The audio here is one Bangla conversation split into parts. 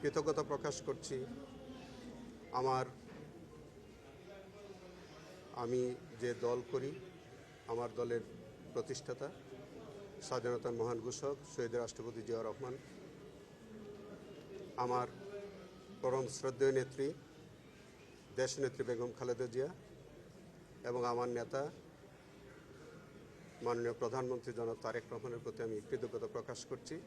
কৃতজ্ঞতা প্রকাশ করছি আমি যে দল করি, আমার দলের প্রতিষ্ঠাতা স্বাধীনতার মহান ঘোষক শহীদ রাষ্ট্রপতি জিয়াউর রহমান, আমার পরম শ্রদ্ধেয় নেত্রী দেশনেত্রী বেগম খালেদা জিয়া এবং আমার নেতা মাননীয় প্রধানমন্ত্রী জনাব তারেক রহমানের প্রতি আমি কৃতজ্ঞতা প্রকাশ করছি।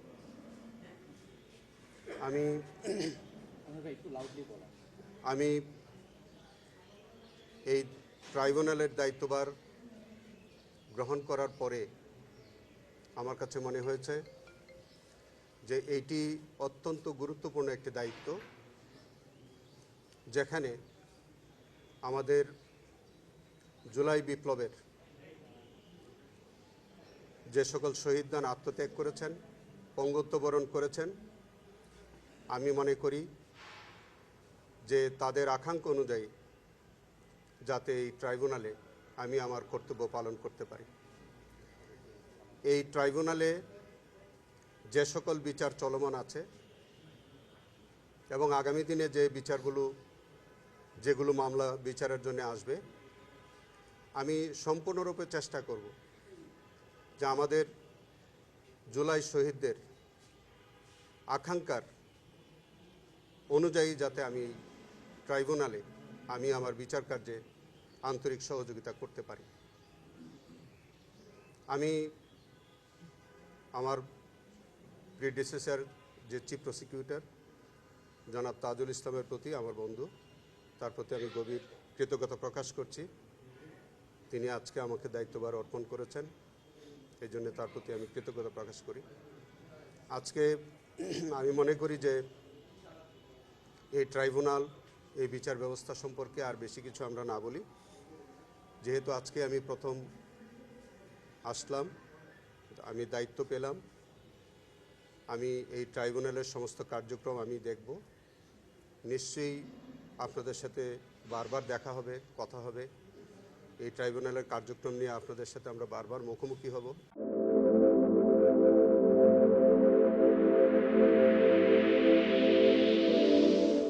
আমি এই ট্রাইব্যুনালের দায়িত্বভার গ্রহণ করার পরে আমার কাছে মনে হয়েছে যে এইটি অত্যন্ত গুরুত্বপূর্ণ একটি দায়িত্ব, যেখানে আমাদের জুলাই বিপ্লবের যে সকল শহীদগণ আত্মত্যাগ করেছেন, পঙ্গুত্ব বরণ করেছেন, আমি মনে করি যে তাদের আকাঙ্ক্ষা অনুযায়ী যাতে এই ট্রাইব্যুনালে আমি আমার কর্তব্য পালন করতে পারি। এই ট্রাইব্যুনালে যে সকল বিচার চলমান আছে এবং আগামী দিনে যে যেগুলো মামলা বিচারের জন্য আসবে, আমি সম্পূর্ণরূপে চেষ্টা করব যে আমাদের জুলাই শহীদদের আকাঙ্ক্ষার অনুযায়ী যাতে আমি ট্রাইব্যুনালে আমি আমার বিচার কার্যে আন্তরিক সহযোগিতা করতে পারি। আমি আমার প্রিডিসেসর যে চিফ প্রসিকিউটর জনাব তাজুল ইসলামের প্রতি, আমার বন্ধু, তার প্রতি আমি গভীর কৃতজ্ঞতা প্রকাশ করছি। তিনি আজকে আমাকে দায়িত্বভার অর্পণ করেছেন, এই জন্য তার প্রতি আমি কৃতজ্ঞতা প্রকাশ করি। আজকে আমি মনে করি যে এই ট্রাইব্যুনাল, এই বিচার ব্যবস্থা সম্পর্কে আর বেশি কিছু আমরা না বলি, যেহেতু আজকে আমি প্রথম আসলাম, আমি দায়িত্ব পেলাম, আমি এই ট্রাইব্যুনালের সমস্ত কার্যক্রম আমি দেখব। নিশ্চয়ই আপনাদের সাথে বারবার দেখা হবে, কথা হবে, এই ট্রাইব্যুনালের কার্যক্রম নিয়ে আপনাদের সাথে আমরা বারবার মুখোমুখি হব।